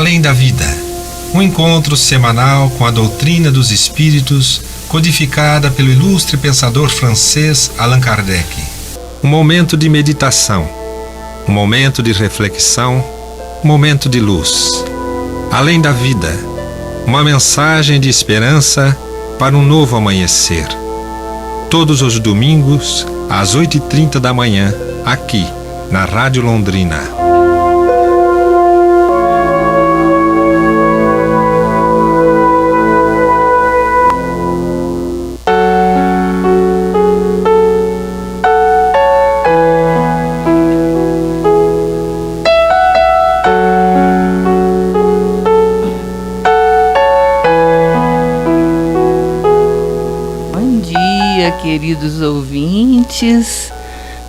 Além da Vida, um encontro semanal com a doutrina dos espíritos, codificada pelo ilustre pensador francês Allan Kardec. Um momento de meditação, um momento de reflexão, um momento de luz. Além da Vida, uma mensagem de esperança para um novo amanhecer. Todos os domingos, às 8h30 da manhã, aqui, na Rádio Londrina. Queridos ouvintes,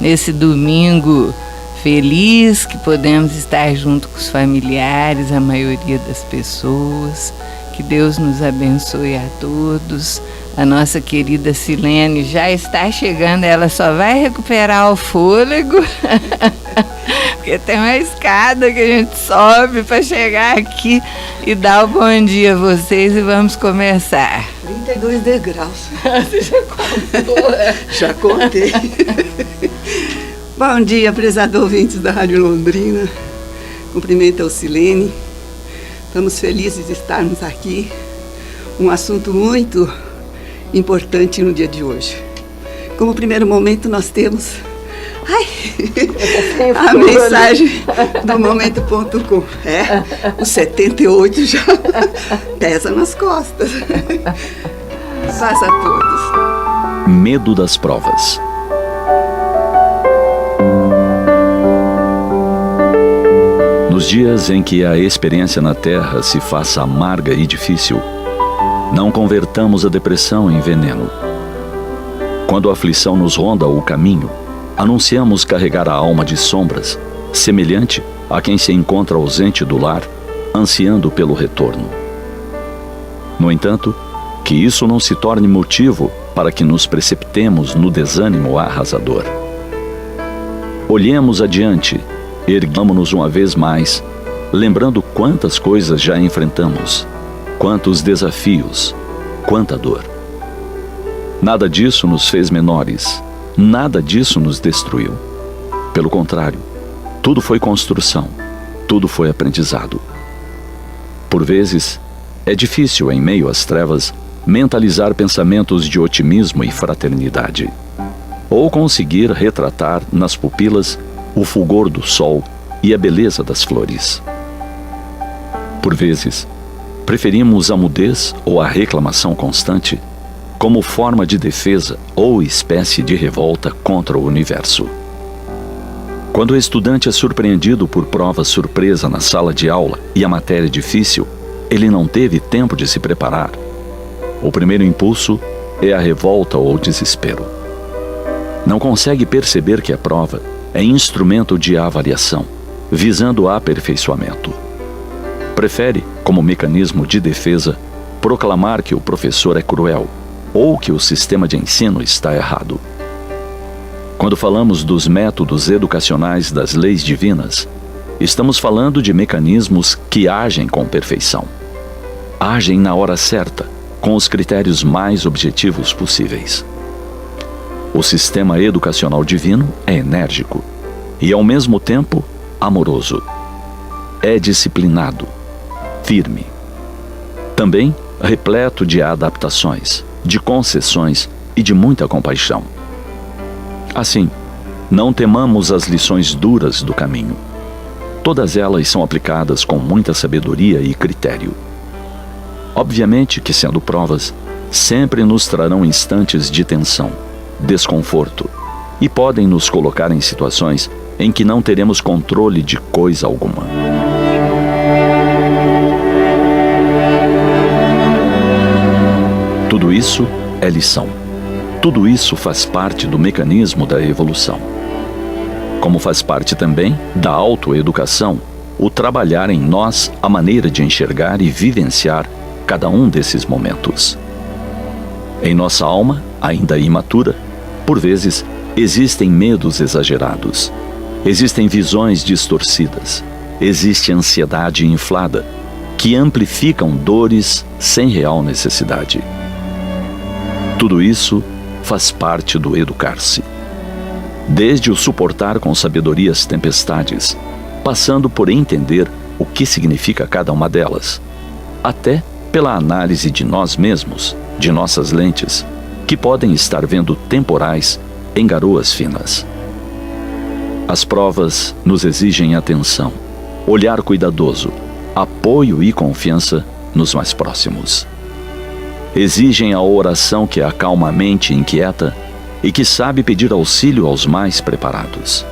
nesse domingo feliz que podemos estar junto com os familiares, a maioria das pessoas, que Deus nos abençoe a todos. A nossa querida Silene já está chegando, ela só vai recuperar o fôlego, porque tem uma escada que a gente sobe para chegar aqui e dar o bom dia a vocês e vamos começar. 32 degraus. Você já contou? Já contei. Bom dia, prezado ouvintes da Rádio Londrina. Cumprimento ao Silene. Estamos felizes de estarmos aqui. Um assunto muito importante no dia de hoje. Como primeiro momento nós temos a mensagem do Momento.com. Os 78 já pesa nas costas. Paz a todos. Medo das provas. Nos dias em que a experiência na Terra se faça amarga e difícil, não convertamos a depressão em veneno. Quando a aflição nos ronda o caminho, anunciamos carregar a alma de sombras, semelhante a quem se encontra ausente do lar, ansiando pelo retorno. No entanto, que isso não se torne motivo para que nos precipitemos no desânimo arrasador. Olhemos adiante, erguamos-nos uma vez mais, lembrando quantas coisas já enfrentamos, quantos desafios, quanta dor. Nada disso nos fez menores, nada disso nos destruiu. Pelo contrário, tudo foi construção, tudo foi aprendizado. Por vezes, é difícil, em meio às trevas, mentalizar pensamentos de otimismo e fraternidade, ou conseguir retratar nas pupilas o fulgor do sol e a beleza das flores. Por vezes, preferimos a mudez ou a reclamação constante como forma de defesa ou espécie de revolta contra o universo. Quando o estudante é surpreendido por prova surpresa na sala de aula e a matéria é difícil, ele não teve tempo de se preparar. O primeiro impulso é a revolta ou desespero. Não consegue perceber que a prova é instrumento de avaliação, visando o aperfeiçoamento. Prefere, como mecanismo de defesa, proclamar que o professor é cruel ou que o sistema de ensino está errado. Quando falamos dos métodos educacionais das leis divinas, estamos falando de mecanismos que agem com perfeição. Agem na hora certa, com os critérios mais objetivos possíveis. O sistema educacional divino é enérgico e, ao mesmo tempo, amoroso. É disciplinado, firme. Também repleto de adaptações, de concessões e de muita compaixão. Assim, não temamos as lições duras do caminho. Todas elas são aplicadas com muita sabedoria e critério. Obviamente que, sendo provas, sempre nos trarão instantes de tensão, desconforto, e podem nos colocar em situações em que não teremos controle de coisa alguma. Tudo isso é lição. Tudo isso faz parte do mecanismo da evolução. Como faz parte também da autoeducação, o trabalhar em nós a maneira de enxergar e vivenciar cada um desses momentos. Em nossa alma, ainda imatura, por vezes, existem medos exagerados, existem visões distorcidas, existe ansiedade inflada, que amplificam dores sem real necessidade. Tudo isso faz parte do educar-se. Desde o suportar com sabedoria as tempestades, passando por entender o que significa cada uma delas, até pela análise de nós mesmos, de nossas lentes, que podem estar vendo temporais em garoas finas. As provas nos exigem atenção, olhar cuidadoso, apoio e confiança nos mais próximos. Exigem a oração que acalma a mente inquieta e que sabe pedir auxílio aos mais preparados.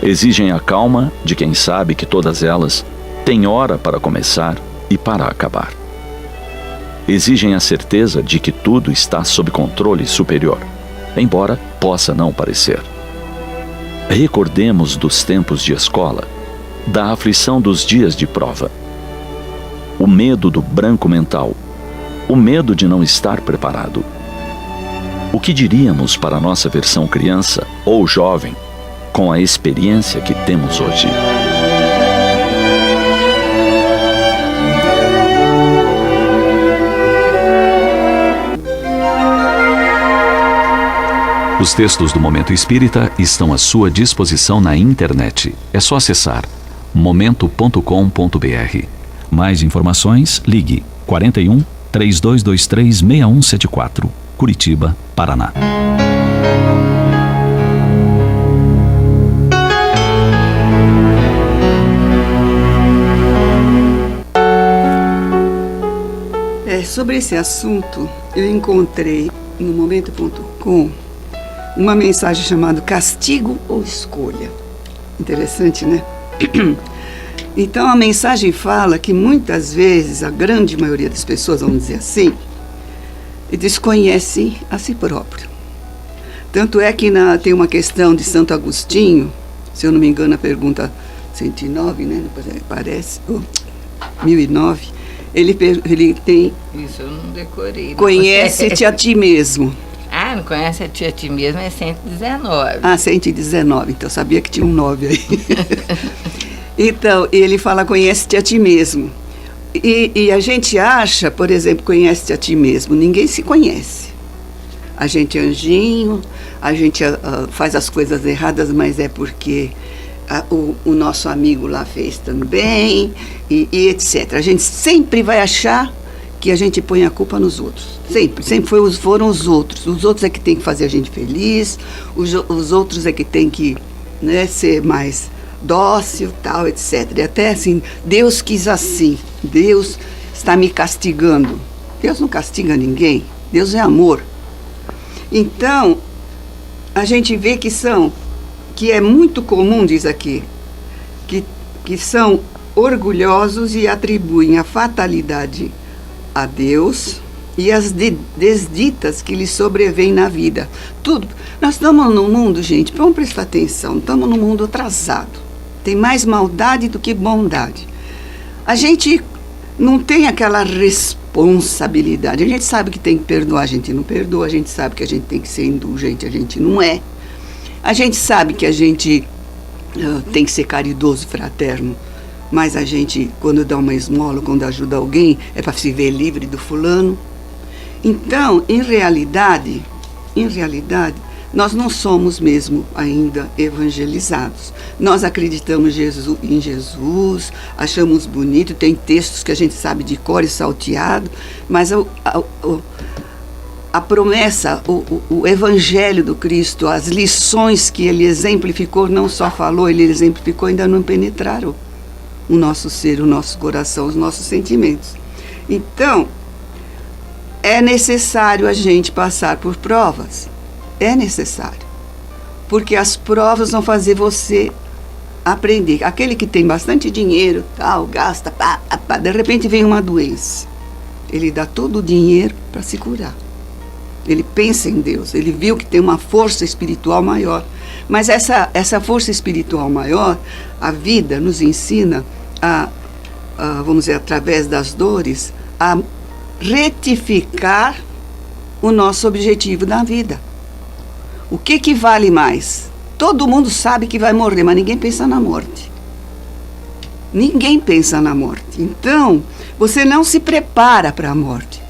Exigem a calma de quem sabe que todas elas têm hora para começar e para acabar. Exigem a certeza de que tudo está sob controle superior, embora possa não parecer. Recordemos dos tempos de escola, da aflição dos dias de prova, o medo do branco mental, o medo de não estar preparado. O que diríamos para a nossa versão criança ou jovem com a experiência que temos hoje? Os textos do Momento Espírita estão à sua disposição na internet. É só acessar momento.com.br. Mais informações, ligue 41 3223 6174, Curitiba, Paraná. Sobre esse assunto, eu encontrei no momento.com uma mensagem chamada Castigo ou Escolha. Interessante, né? Então a mensagem fala que muitas vezes, a grande maioria das pessoas, vamos dizer assim, desconhecem a si próprio. Tanto é que tem uma questão de Santo Agostinho, se eu não me engano a pergunta 109, né? Parece, 1009, ele tem... Isso eu não decorei. Conhece-te a ti mesmo. Ah, não conhece a ti mesmo, é 119. Ah, 119, então eu sabia que tinha um 9 aí. Então, ele fala, conhece-te a ti mesmo. E a gente acha, por exemplo, conhece-te a ti mesmo. Ninguém se conhece. A gente é anjinho, a gente faz as coisas erradas, mas é porque o nosso amigo lá fez também, e etc. A gente sempre vai achar que a gente põe a culpa nos outros. Sempre foram os outros. Os outros é que tem que fazer a gente feliz, os outros é que tem que, né, ser mais dócil, tal, etc. E até assim, Deus quis assim, Deus está me castigando. Deus não castiga ninguém, Deus é amor. Então, a gente vê que é muito comum, diz aqui, que são orgulhosos e atribuem a fatalidade a Deus e as desditas que lhes sobrevêm na vida. Tudo. Nós estamos num mundo, gente, vamos prestar atenção, estamos num mundo atrasado. Tem mais maldade do que bondade. A gente não tem aquela responsabilidade. A gente sabe que tem que perdoar, a gente não perdoa. A gente sabe que a gente tem que ser indulgente, a gente não é. A gente sabe que a gente tem que ser caridoso, fraterno. Mas a gente, quando dá uma esmola, quando ajuda alguém, é para se ver livre do fulano. Então, em realidade, nós não somos mesmo ainda evangelizados. Nós acreditamos em Jesus, achamos bonito, tem textos que a gente sabe de cor e salteado, mas a promessa, o evangelho do Cristo, as lições que ele exemplificou, não só falou, ele exemplificou, ainda não penetraram o nosso ser, o nosso coração, os nossos sentimentos. Então, é necessário a gente passar por provas. É necessário. Porque as provas vão fazer você aprender. Aquele que tem bastante dinheiro, tal, gasta, de repente vem uma doença. Ele dá todo o dinheiro para se curar. Ele pensa em Deus, ele viu que tem uma força espiritual maior. Mas essa força espiritual maior, a vida nos ensina vamos dizer, através das dores, a retificar o nosso objetivo da vida. O que vale mais? Todo mundo sabe que vai morrer, mas ninguém pensa na morte. Ninguém pensa na morte. Então, você não se prepara para a morte.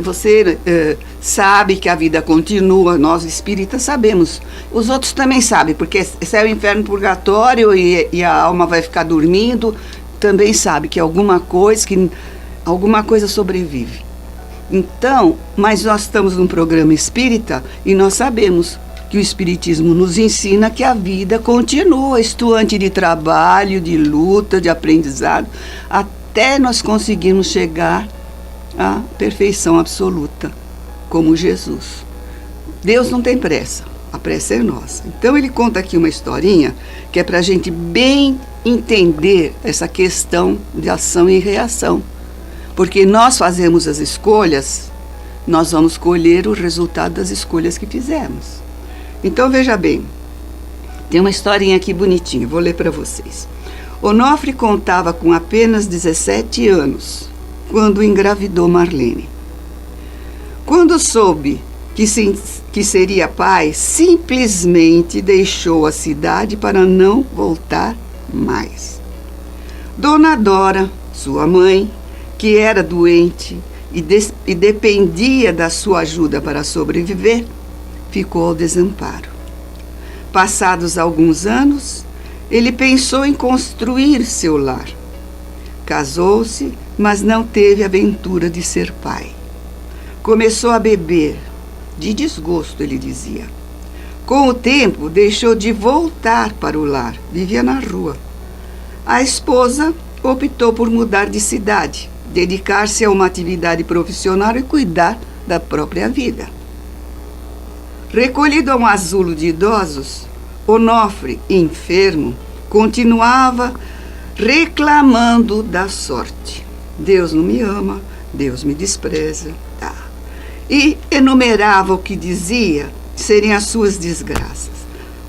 Você sabe que a vida continua, nós espíritas sabemos. Os outros também sabem, porque céu, inferno, purgatório e a alma vai ficar dormindo, também sabe que alguma coisa sobrevive. Então, mas nós estamos num programa espírita e nós sabemos que o Espiritismo nos ensina que a vida continua, estuante de trabalho, de luta, de aprendizado, até nós conseguirmos chegar à perfeição absoluta, como Jesus. Deus não tem pressa, a pressa é nossa. Então ele conta aqui uma historinha que é para a gente bem entender essa questão de ação e reação. Porque nós fazemos as escolhas, nós vamos colher o resultado das escolhas que fizemos. Então veja bem, tem uma historinha aqui bonitinha, vou ler para vocês. Onofre contava com apenas 17 anos, quando engravidou Marlene. Quando soube que seria pai, simplesmente deixou a cidade para não voltar mais. Dona Dora, sua mãe, que era doente e dependia da sua ajuda para sobreviver, ficou ao desamparo. Passados alguns anos, ele pensou em construir seu lar. Casou-se, mas não teve a aventura de ser pai. Começou a beber, de desgosto, ele dizia. Com o tempo, deixou de voltar para o lar, vivia na rua. A esposa optou por mudar de cidade, dedicar-se a uma atividade profissional e cuidar da própria vida. Recolhido a um asilo de idosos, Onofre, enfermo, continuava reclamando da sorte. Deus não me ama, Deus me despreza. E enumerava o que dizia serem as suas desgraças.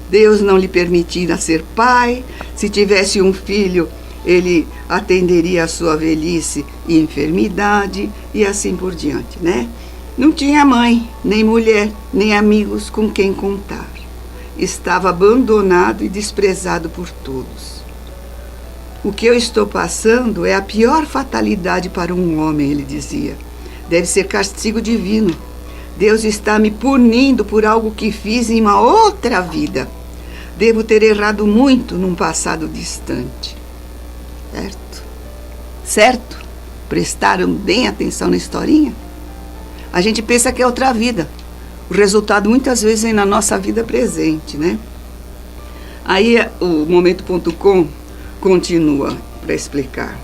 Deus não lhe permitira ser pai. Se tivesse um filho, ele atenderia a sua velhice e enfermidade e assim por diante, né? Não tinha mãe, nem mulher, nem amigos com quem contar. Estava abandonado e desprezado por todos. O que eu estou passando é a pior fatalidade para um homem, ele dizia. Deve ser castigo divino. Deus está me punindo por algo que fiz em uma outra vida. Devo ter errado muito num passado distante. Certo? Certo? Prestaram bem atenção na historinha? A gente pensa que é outra vida. O resultado muitas vezes é na nossa vida presente, né? Aí o Momento.com continua para explicar.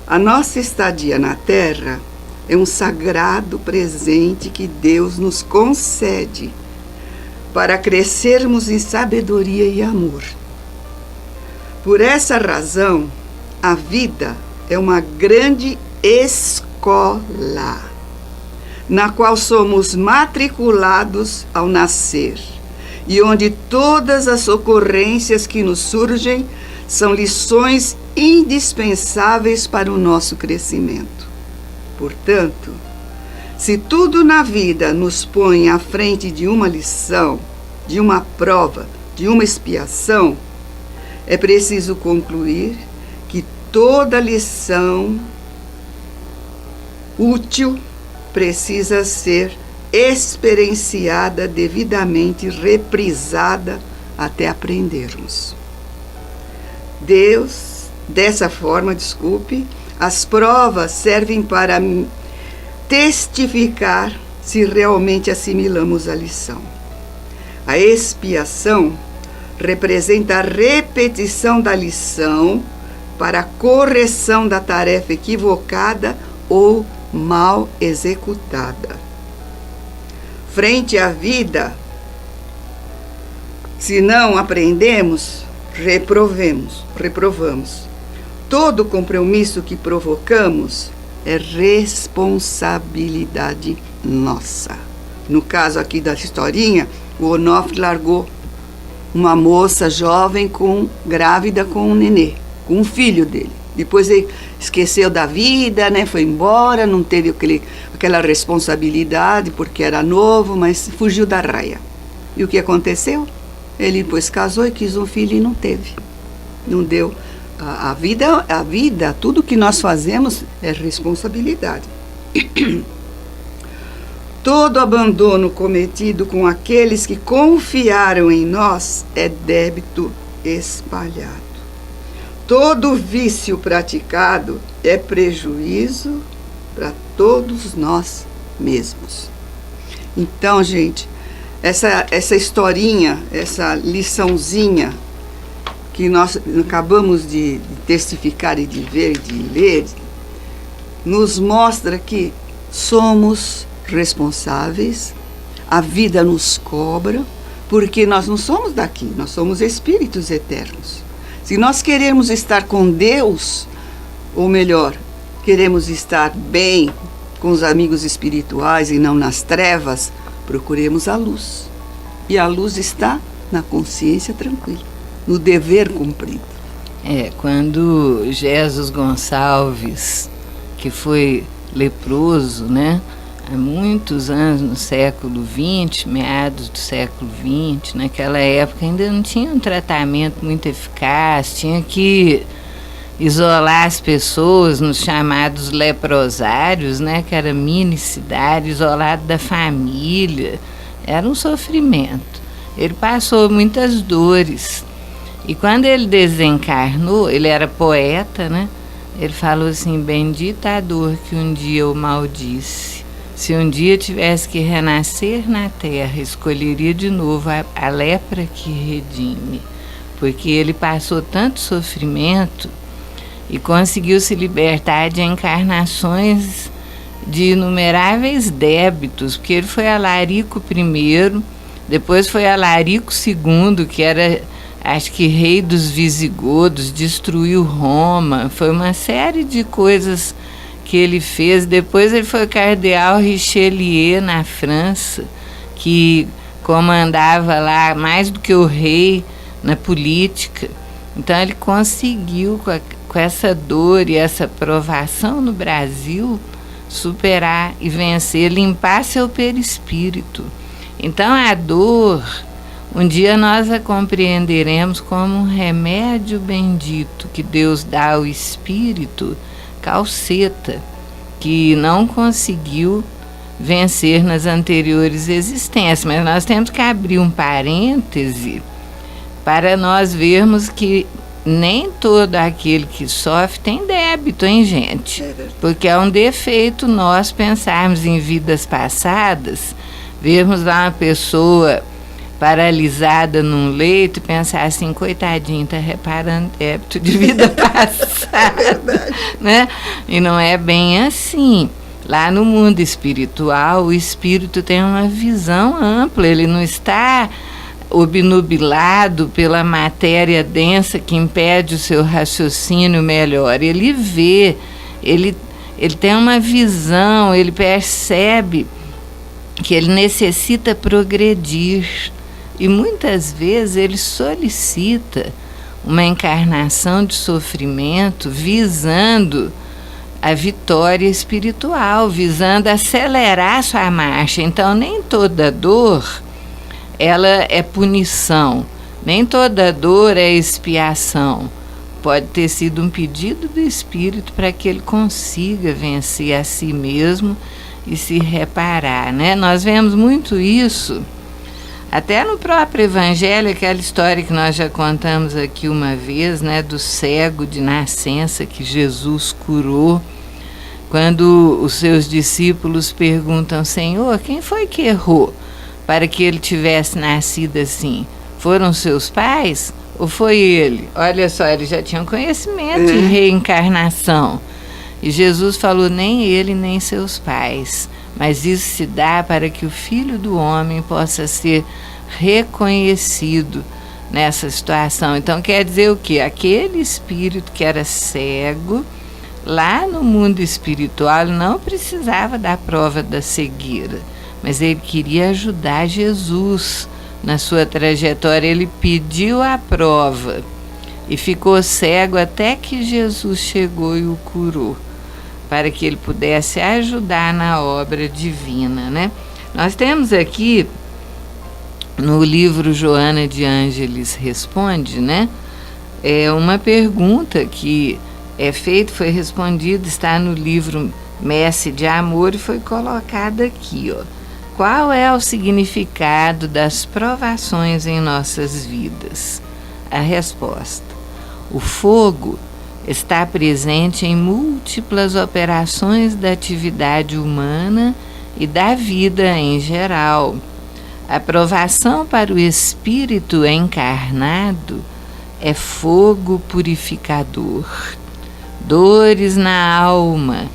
A nossa estadia na Terra é um sagrado presente que Deus nos concede para crescermos em sabedoria e amor. Por essa razão, a vida é uma grande escola, na qual somos matriculados ao nascer e onde todas as ocorrências que nos surgem são lições indispensáveis para o nosso crescimento. Portanto, se tudo na vida nos põe à frente de uma lição, de uma prova, de uma expiação, é preciso concluir que toda lição útil precisa ser experienciada, devidamente reprisada até aprendermos. Dessa forma, as provas servem para testificar se realmente assimilamos a lição. A expiação representa a repetição da lição para a correção da tarefa equivocada ou mal executada. Frente à vida, se não aprendemos, reprovamos. Todo compromisso que provocamos é responsabilidade nossa. No caso aqui da historinha, o Onofre largou uma moça jovem grávida com um nenê, com um filho dele. Depois ele esqueceu da vida, né? Foi embora, não teve aquela responsabilidade porque era novo, mas fugiu da raia. E o que aconteceu? Ele depois casou e quis um filho e não teve. Não deu A vida, tudo que nós fazemos é responsabilidade. Todo abandono cometido com aqueles que confiaram em nós é débito espalhado. Todo vício praticado é prejuízo para todos nós mesmos. Então, gente, essa historinha, essa liçãozinha que nós acabamos de testificar e de ver, de ler, nos mostra que somos responsáveis, a vida nos cobra, porque nós não somos daqui, nós somos espíritos eternos. Se nós queremos estar com Deus, ou melhor, queremos estar bem com os amigos espirituais e não nas trevas, procuremos a luz. E a luz está na consciência tranquila, no dever cumprido. Quando Jesus Gonçalves, que foi leproso, né? Há muitos anos, no século XX, meados do século XX, naquela época ainda não tinha um tratamento muito eficaz, tinha que isolar as pessoas nos chamados leprosários, né, que era mini cidade, isolado da família, era um sofrimento. Ele passou muitas dores. E quando ele desencarnou, ele era poeta, né? Ele falou assim: bendita a dor que um dia eu maldisse. Se um dia tivesse que renascer na terra, escolheria de novo a lepra que redime. Porque ele passou tanto sofrimento e conseguiu se libertar de encarnações de inumeráveis débitos, porque ele foi Alarico I, depois foi Alarico II, que era, acho que, rei dos visigodos, destruiu Roma, foi uma série de coisas que ele fez. Depois ele foi cardeal Richelieu na França, que comandava lá mais do que o rei na política. Então ele conseguiu, com essa dor e essa provação no Brasil, superar e vencer, limpar seu perispírito. Então a dor, um dia nós a compreenderemos como um remédio bendito que Deus dá ao espírito calceta, que não conseguiu vencer nas anteriores existências. Mas nós temos que abrir um parêntese para nós vermos que nem todo aquele que sofre tem débito, hein, gente? Porque é um defeito nós pensarmos em vidas passadas, vermos lá uma pessoa paralisada num leito e pensar assim: coitadinho, está reparando débito de vida passada, né? E não é bem assim. Lá no mundo espiritual, o espírito tem uma visão ampla, ele não está obnubilado pela matéria densa que impede o seu raciocínio melhor. Ele vê, ele tem uma visão, ele percebe que ele necessita progredir. E muitas vezes ele solicita uma encarnação de sofrimento visando a vitória espiritual, visando acelerar sua marcha. Então, nem toda dor ela é punição, nem toda dor é expiação. Pode ter sido um pedido do espírito para que ele consiga vencer a si mesmo e se reparar, né? Nós vemos muito isso até no próprio Evangelho, aquela história que nós já contamos aqui uma vez, né, do cego de nascença que Jesus curou. Quando os seus discípulos perguntam: Senhor, quem foi que errou para que ele tivesse nascido assim? Foram seus pais ou foi ele? Olha só, eles já tinham conhecimento de reencarnação. E Jesus falou: nem ele, nem seus pais. Mas isso se dá para que o Filho do Homem possa ser reconhecido nessa situação. Então quer dizer o quê? Aquele espírito que era cego, lá no mundo espiritual, não precisava da prova da cegueira, mas ele queria ajudar Jesus na sua trajetória. Ele pediu a prova e ficou cego até que Jesus chegou e o curou, para que ele pudesse ajudar na obra divina, né? Nós temos aqui no livro Joana de Ângeles Responde, né, é uma pergunta que é feita, foi respondida, está no livro Messe de Amor e foi colocada aqui, ó. Qual é o significado das provações em nossas vidas? A resposta: o fogo está presente em múltiplas operações da atividade humana e da vida em geral. A provação para o espírito encarnado é fogo purificador. Dores na alma,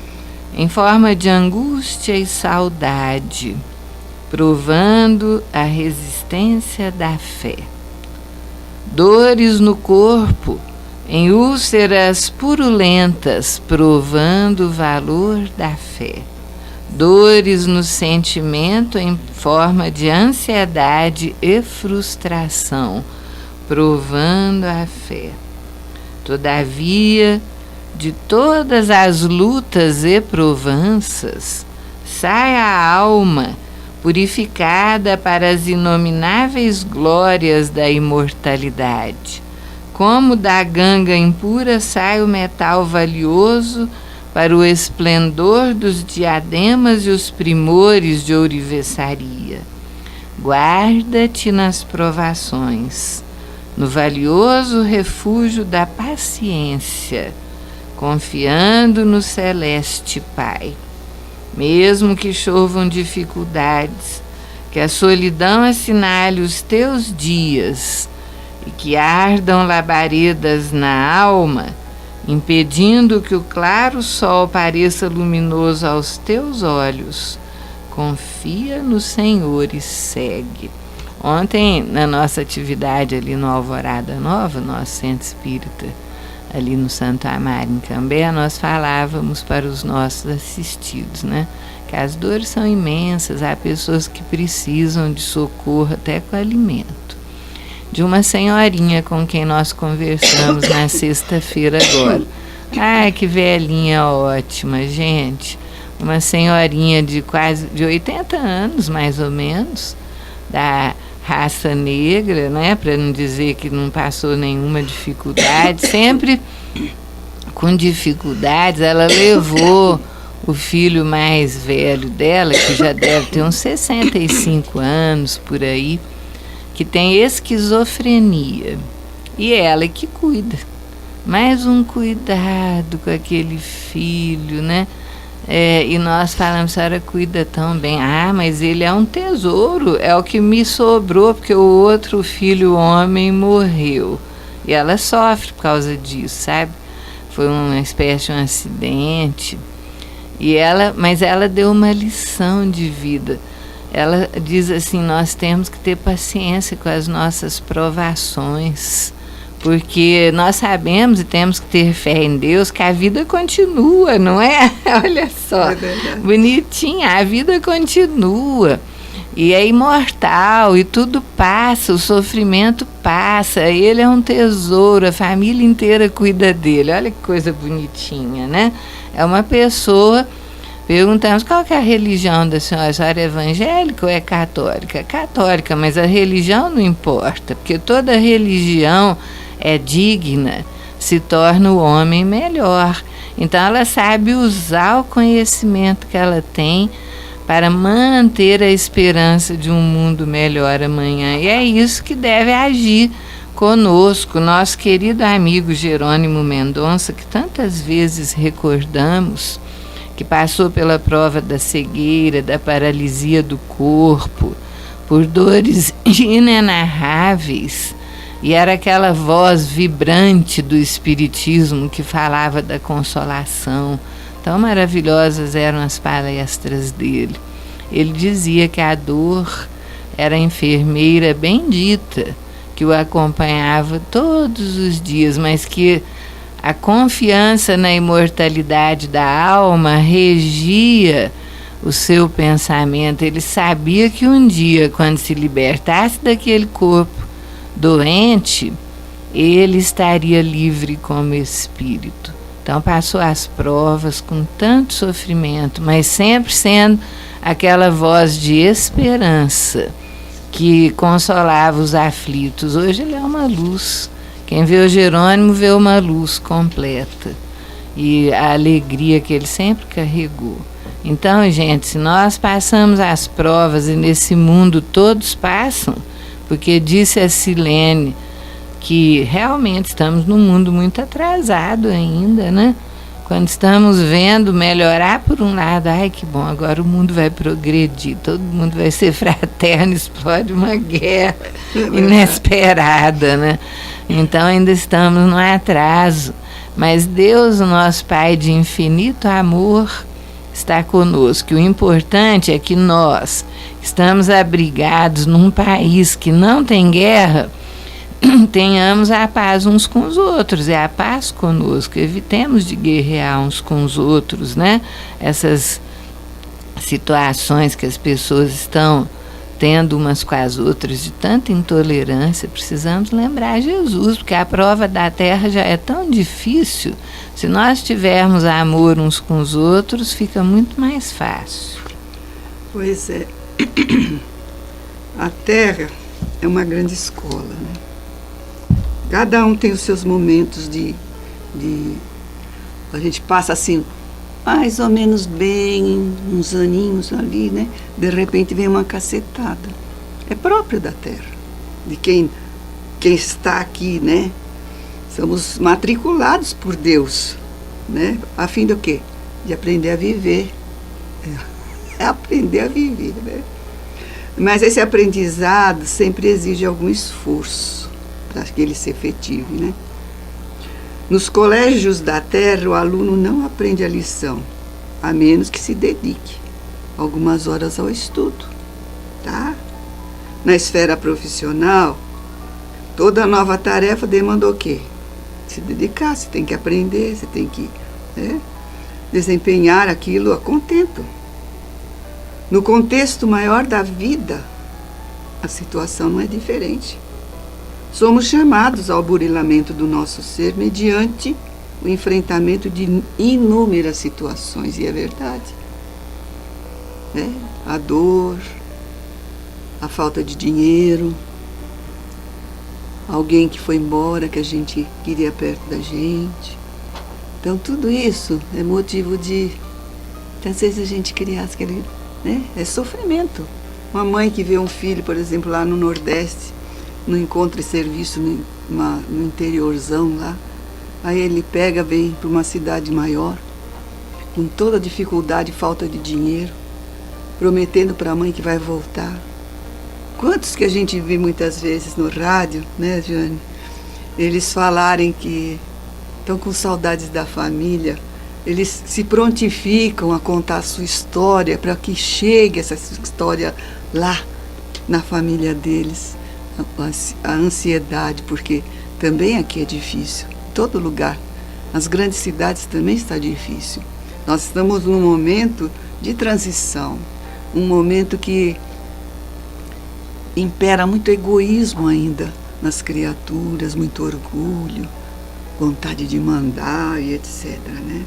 em forma de angústia e saudade, provando a resistência da fé. Dores no corpo, em úlceras purulentas, provando o valor da fé. Dores no sentimento em forma de ansiedade e frustração, provando a fé. Todavia, de todas as lutas e provanças, sai a alma purificada para as inomináveis glórias da imortalidade. Como da ganga impura sai o metal valioso para o esplendor dos diademas e os primores de ourivesaria. Guarda-te nas provações, no valioso refúgio da paciência, confiando no celeste Pai. Mesmo que chovam dificuldades, que a solidão assinale os teus dias e que ardam labaredas na alma, impedindo que o claro sol pareça luminoso aos teus olhos, confia no Senhor e segue. Ontem, na nossa atividade ali no Alvorada Nova, nosso centro espírita, ali no Santo Amaro, em Cambé, nós falávamos para os nossos assistidos, né? Que as dores são imensas, há pessoas que precisam de socorro até com alimento. De uma senhorinha com quem nós conversamos na sexta-feira agora. Ai, que velhinha ótima, gente. Uma senhorinha de quase de 80 anos, mais ou menos, da raça negra, né, para não dizer que não passou nenhuma dificuldade, sempre com dificuldades. Ela levou o filho mais velho dela, que já deve ter uns 65 anos por aí, que tem esquizofrenia, e ela que cuida. Mais um cuidado com aquele filho, né? E nós falamos, a senhora cuida tão bem. Ah, mas ele é um tesouro, é o que me sobrou, porque o outro filho homem morreu. E ela sofre por causa disso, sabe? Foi uma espécie de um acidente. Mas ela deu uma lição de vida. Ela diz assim, nós temos que ter paciência com as nossas provações, porque nós sabemos e temos que ter fé em Deus que a vida continua, não é? Olha só, bonitinha, a vida continua e é imortal e tudo passa, o sofrimento passa, ele é um tesouro, a família inteira cuida dele. Olha que coisa bonitinha, né? É uma pessoa. Perguntamos qual que é a religião da senhora. A senhora é evangélica ou é católica? Católica, mas a religião não importa, porque toda religião é digna, se torna o homem melhor. Então ela sabe usar o conhecimento que ela tem para manter a esperança de um mundo melhor amanhã. E é isso que deve agir conosco, nosso querido amigo Jerônimo Mendonça, que tantas vezes recordamos, que passou pela prova da cegueira, da paralisia do corpo, por dores inenarráveis, e era aquela voz vibrante do Espiritismo que falava da consolação. Tão maravilhosas eram as palestras dele. Ele dizia que a dor era a enfermeira bendita que o acompanhava todos os dias, mas que a confiança na imortalidade da alma regia o seu pensamento. Ele sabia que um dia, quando se libertasse daquele corpo doente, ele estaria livre como espírito. Então passou as provas com tanto sofrimento, mas sempre sendo aquela voz de esperança que consolava os aflitos. Hoje ele é uma luz Quem vê o Jerônimo vê uma luz completa e a alegria que ele sempre carregou. Então, gente, se nós passamos as provas e nesse mundo todos passam, porque disse a Silene que realmente estamos num mundo muito atrasado ainda, né? Quando estamos vendo melhorar por um lado, ai que bom, agora o mundo vai progredir, todo mundo vai ser fraterno, explode uma guerra inesperada, né? Então ainda estamos no atraso, mas Deus, o nosso Pai de infinito amor, está conosco. O importante é que nós estamos abrigados num país que não tem guerra, tenhamos a paz uns com os outros, é a paz conosco, evitemos de guerrear uns com os outros, né? Essas situações que as pessoas estão tendo umas com as outras de tanta intolerância, precisamos lembrar Jesus, porque a prova da terra já é tão difícil. Se nós tivermos amor uns com os outros, fica muito mais fácil. Pois é. A terra é uma grande escola, né? Cada um tem os seus momentos a gente passa assim, mais ou menos bem, uns aninhos ali, né? De repente vem uma cacetada. É próprio da terra, de quem está aqui, né? Somos matriculados por Deus, né? A fim do quê? De aprender a viver. É aprender a viver, né? Mas esse aprendizado sempre exige algum esforço para que ele se efetive, né? Nos colégios da terra, o aluno não aprende a lição, a menos que se dedique algumas horas ao estudo, tá? Na esfera profissional, toda nova tarefa demanda o quê? Se dedicar, você tem que aprender, você tem que, né, desempenhar aquilo a contento. No contexto maior da vida, a situação não é diferente. Somos chamados ao burilamento do nosso ser mediante o enfrentamento de inúmeras situações, e é verdade. Né? A dor, a falta de dinheiro, alguém que foi embora, que a gente queria perto da gente. Então, tudo isso é motivo de às vezes, a gente criar aquele, né? É sofrimento. Uma mãe que vê um filho, por exemplo, lá no Nordeste, no encontro e serviço no interiorzão lá, aí ele pega, vem para uma cidade maior, com toda a dificuldade e falta de dinheiro, prometendo para a mãe que vai voltar. Quantos que a gente vê muitas vezes no rádio, né, Jane? Eles falarem que estão com saudades da família, eles se prontificam a contar a sua história para que chegue essa história lá na família deles. A ansiedade, porque também aqui é difícil, em todo lugar, nas grandes cidades também está difícil. Nós estamos num momento de transição, um momento que impera muito egoísmo ainda nas criaturas, muito orgulho, vontade de mandar e etc, né?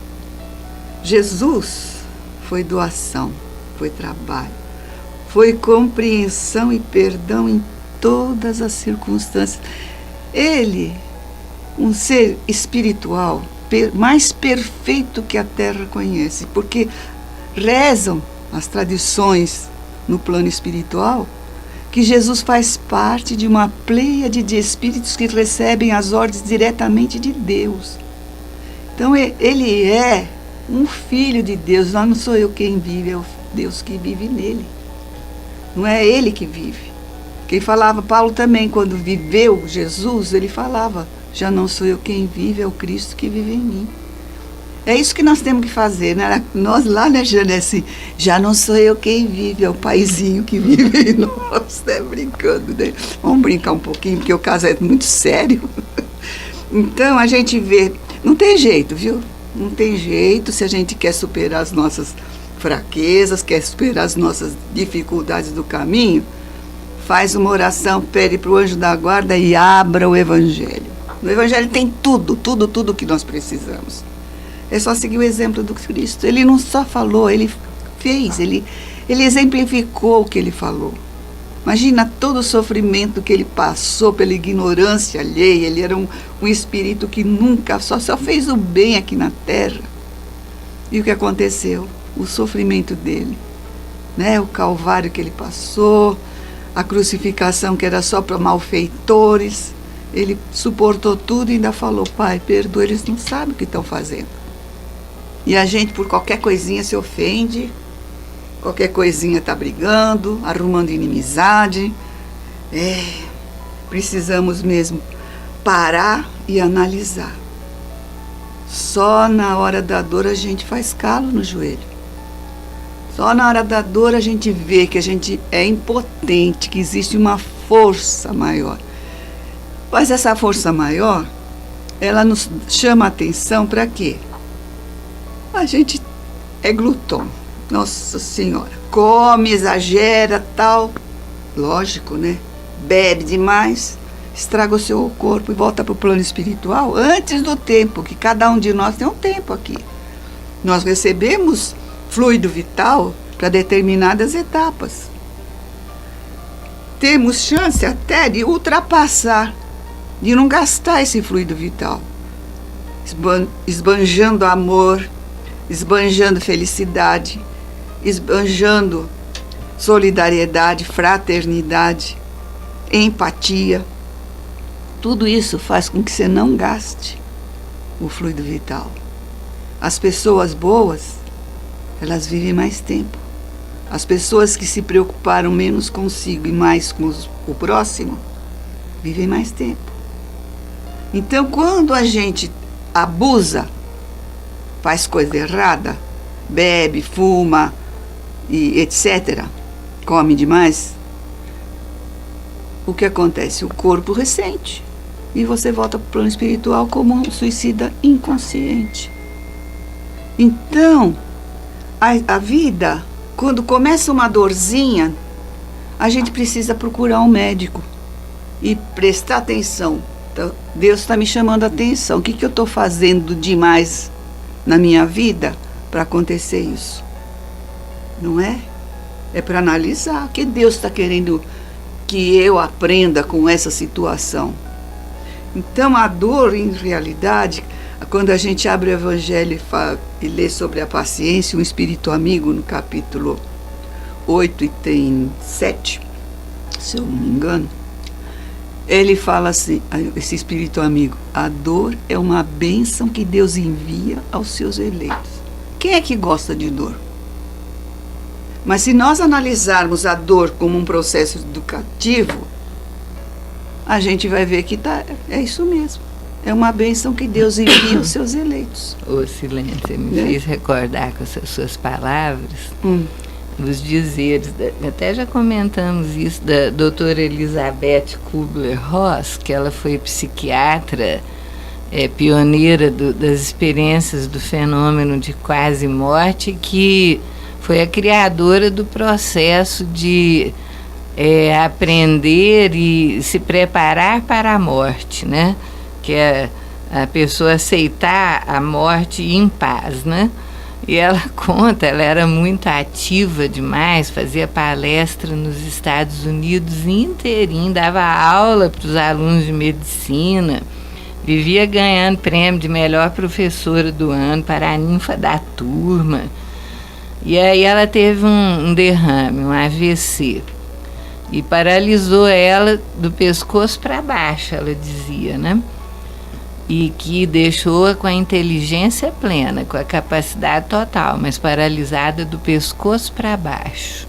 Jesus foi doação, foi trabalho, foi compreensão e perdão em todas as circunstâncias. Ele, um ser espiritual, mais perfeito que a terra conhece, porque rezam as tradições no plano espiritual que Jesus faz parte de uma pleiade de espíritos que recebem as ordens diretamente de Deus. Então ele é um filho de Deus. Não sou eu quem vive, é o Deus que vive nele. Não é ele que vive. Quem falava, Paulo também, quando viveu Jesus, ele falava, já não sou eu quem vive, é o Cristo que vive em mim. É isso que nós temos que fazer, né? Nós lá, né, Jane, assim, já não sou eu quem vive, é o paizinho que vive em nós, né? Brincando, né? Vamos brincar um pouquinho, porque o caso é muito sério. Então, a gente vê, não tem jeito, viu? Não tem jeito, se a gente quer superar as nossas fraquezas, quer superar as nossas dificuldades do caminho, faz uma oração, pede para o anjo da guarda e abra o Evangelho. No Evangelho tem tudo que nós precisamos. É só seguir o exemplo do Cristo. Ele não só falou, ele fez, ele exemplificou o que ele falou. Imagina todo o sofrimento que ele passou pela ignorância alheia. Ele era um espírito que nunca, só fez o bem aqui na Terra. E o que aconteceu? O sofrimento dele, né? O calvário que ele passou, a crucificação que era só para malfeitores. Ele suportou tudo e ainda falou: Pai, perdoa, eles não sabem o que estão fazendo. E a gente, por qualquer coisinha, se ofende. Qualquer coisinha está brigando, arrumando inimizade. Precisamos mesmo parar e analisar. Só na hora da dor a gente faz calo no joelho. Só na hora da dor a gente vê que a gente é impotente, que existe uma força maior. Mas essa força maior, ela nos chama a atenção para quê? A gente é glutão. Nossa Senhora, come, exagera, tal. Lógico, né? Bebe demais, estraga o seu corpo e volta para o plano espiritual antes do tempo, que cada um de nós tem um tempo aqui. Nós recebemos fluido vital para determinadas etapas. Temos chance até de ultrapassar, de não gastar esse fluido vital, esbanjando amor, esbanjando felicidade, esbanjando solidariedade, fraternidade, empatia. Tudo isso faz com que você não gaste o fluido vital. As pessoas boas, elas vivem mais tempo. As pessoas que se preocuparam menos consigo e mais com o próximo, vivem mais tempo. Então, quando a gente abusa, faz coisa errada, bebe, fuma, e etc., come demais, o que acontece? O corpo ressente e você volta para o plano espiritual como um suicida inconsciente. Então, a vida, quando começa uma dorzinha, a gente precisa procurar um médico e prestar atenção. Então, Deus está me chamando a atenção. O que eu estou fazendo demais na minha vida para acontecer isso? Não é? É para analisar o que Deus está querendo que eu aprenda com essa situação. Então, a dor, em realidade, quando a gente abre o Evangelho e lê sobre a paciência, um espírito amigo, no capítulo 8 e tem 7, se eu não me engano, ele fala assim, esse espírito amigo: a dor é uma bênção que Deus envia aos seus eleitos. Quem é que gosta de dor? Mas se nós analisarmos a dor como um processo educativo, a gente vai ver que é isso mesmo. É uma bênção que Deus envia aos seus eleitos. Ô, Silene, você me fez recordar com essas suas palavras os dizeres, até já comentamos isso, da doutora Elizabeth Kubler-Ross, que ela foi psiquiatra, pioneira das experiências do fenômeno de quase morte, que foi a criadora do processo de aprender e se preparar para a morte, né? Que é a pessoa aceitar a morte em paz, né? E ela conta, ela era muito ativa demais, fazia palestra nos Estados Unidos inteirinho, dava aula para os alunos de medicina, vivia ganhando prêmio de melhor professora do ano para a ninfa da turma. E aí ela teve um derrame, um AVC, e paralisou ela do pescoço para baixo, ela dizia, né? E que deixou-a com a inteligência plena, com a capacidade total, mas paralisada do pescoço para baixo.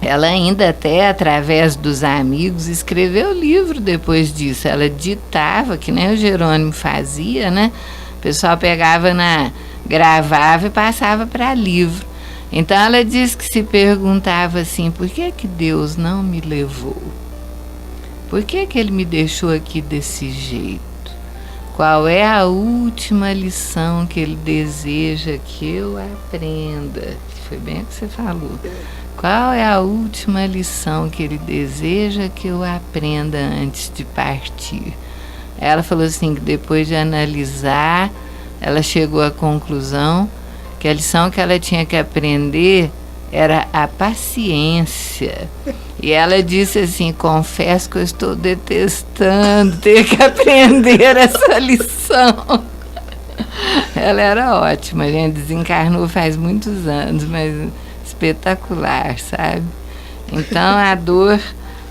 Ela ainda até, através dos amigos, escreveu livro depois disso. Ela ditava, que nem o Jerônimo fazia, né? O pessoal gravava e passava para livro. Então ela diz que se perguntava assim: por que Deus não me levou? Por que Ele me deixou aqui desse jeito? Qual é a última lição que Ele deseja que eu aprenda? Foi bem o que você falou. Qual é a última lição que Ele deseja que eu aprenda antes de partir? Ela falou assim, que depois de analisar, ela chegou à conclusão que a lição que ela tinha que aprender era a paciência E ela disse assim: confesso que eu estou detestando ter que aprender essa lição. Ela era ótima, a gente desencarnou faz muitos anos, mas espetacular, sabe? Então a dor,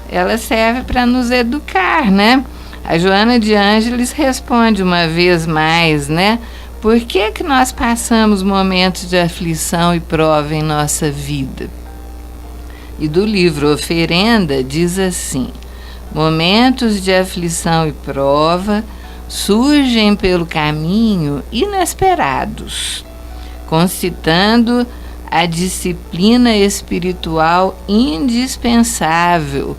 ela serve para nos educar, né? A Joana de Ângeles responde uma vez mais, né? Por que que nós passamos momentos de aflição e prova em nossa vida? E do livro Oferenda diz assim: momentos de aflição e prova surgem pelo caminho inesperados, concitando a disciplina espiritual indispensável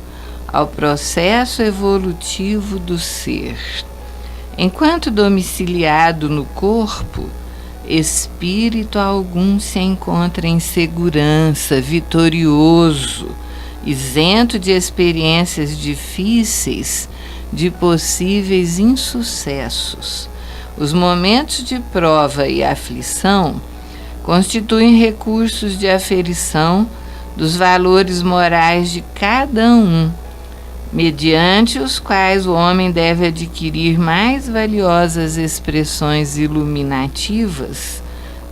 ao processo evolutivo do ser. Enquanto domiciliado no corpo, espírito algum se encontra em segurança, vitorioso, isento de experiências difíceis, de possíveis insucessos. Os momentos de prova e aflição constituem recursos de aferição dos valores morais de cada um, mediante os quais o homem deve adquirir mais valiosas expressões iluminativas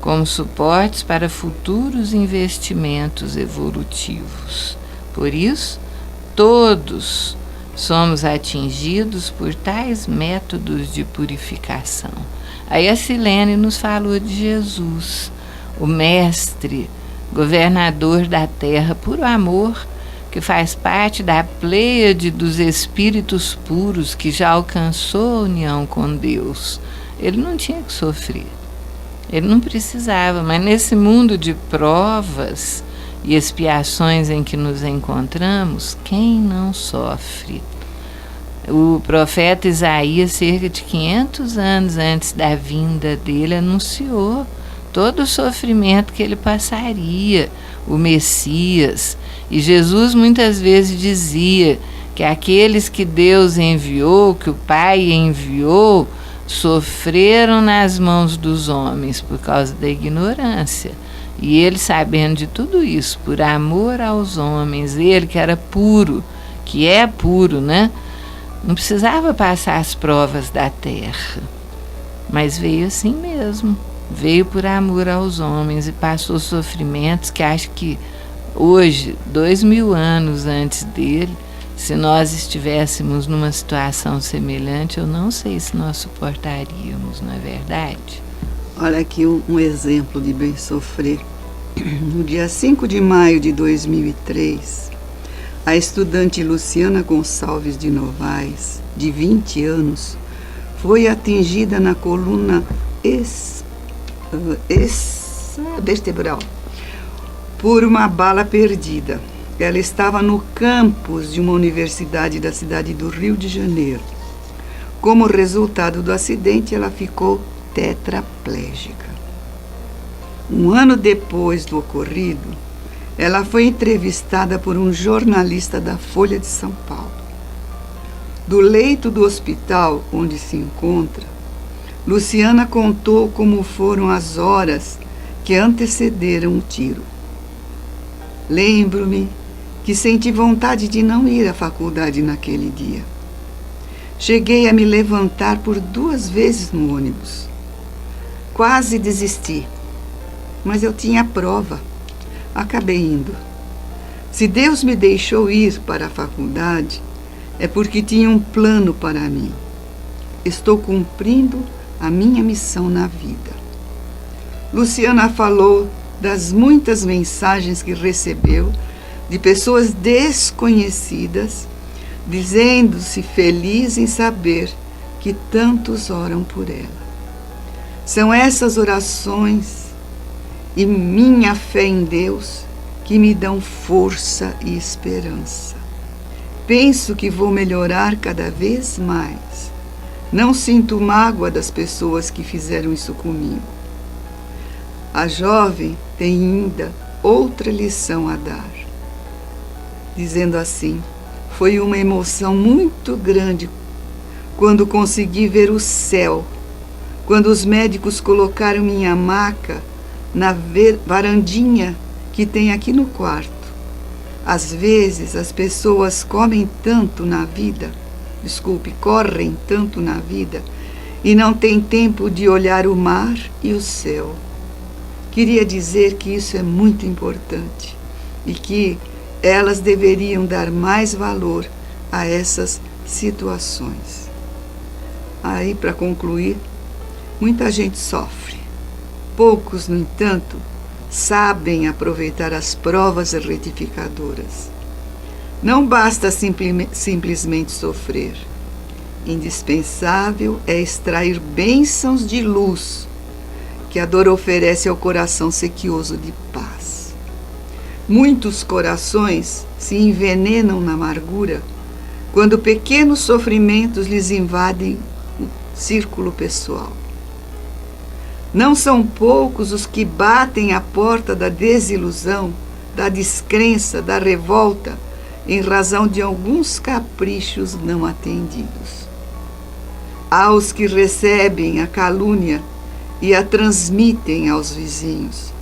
como suportes para futuros investimentos evolutivos. Por isso, todos somos atingidos por tais métodos de purificação. Aí a Silene nos falou de Jesus, o mestre, governador da terra, puro amor, que faz parte da pleiade dos espíritos puros que já alcançou a união com Deus. Ele não tinha que sofrer, ele não precisava, mas nesse mundo de provas e expiações em que nos encontramos, quem não sofre? O profeta Isaías, cerca de 500 anos antes da vinda dele, anunciou todo o sofrimento que ele passaria, o Messias. E Jesus muitas vezes dizia que aqueles que Deus enviou, que o Pai enviou, sofreram nas mãos dos homens por causa da ignorância. E ele, sabendo de tudo isso, por amor aos homens, ele que era puro, que é puro, né? Não precisava passar as provas da terra, mas veio assim mesmo. Veio por amor aos homens e passou sofrimentos que acho que hoje, 2000 anos antes dele, se nós estivéssemos numa situação semelhante, eu não sei se nós suportaríamos, não é verdade? Olha aqui um exemplo de bem sofrer. No dia 5 de maio de 2003, a estudante Luciana Gonçalves de Novaes, de 20 anos, foi atingida na coluna vertebral por uma bala perdida. Ela estava no campus de uma universidade da cidade do Rio de Janeiro. Como resultado do acidente, ela ficou tetraplégica. Um ano depois do ocorrido, ela foi entrevistada por um jornalista da Folha de São Paulo. Do leito do hospital onde se encontra, Luciana contou como foram as horas que antecederam o tiro. Lembro-me que senti vontade de não ir à faculdade naquele dia. Cheguei a me levantar por 2 vezes no ônibus. Quase desisti, mas eu tinha prova. Acabei indo. Se Deus me deixou ir para a faculdade, é porque tinha um plano para mim. Estou cumprindo a minha missão na vida. Luciana falou das muitas mensagens que recebeu de pessoas desconhecidas, dizendo-se feliz em saber que tantos oram por ela. São essas orações e minha fé em Deus que me dão força e esperança. Penso que vou melhorar cada vez mais. Não sinto mágoa das pessoas que fizeram isso comigo. A jovem tem ainda outra lição a dar. Dizendo assim, foi uma emoção muito grande quando consegui ver o céu, quando os médicos colocaram minha maca na varandinha que tem aqui no quarto. Às vezes as pessoas correm tanto na vida e não têm tempo de olhar o mar e o céu. Queria dizer que isso é muito importante e que elas deveriam dar mais valor a essas situações. Aí, para concluir, muita gente sofre. Poucos, no entanto, sabem aproveitar as provas retificadoras. Não basta simplesmente sofrer. Indispensável é extrair bênçãos de luz que a dor oferece ao coração sequioso de paz. Muitos corações se envenenam na amargura quando pequenos sofrimentos lhes invadem o círculo pessoal. Não são poucos os que batem à porta da desilusão, da descrença, da revolta, em razão de alguns caprichos não atendidos. Há os que recebem a calúnia e a transmitem aos vizinhos,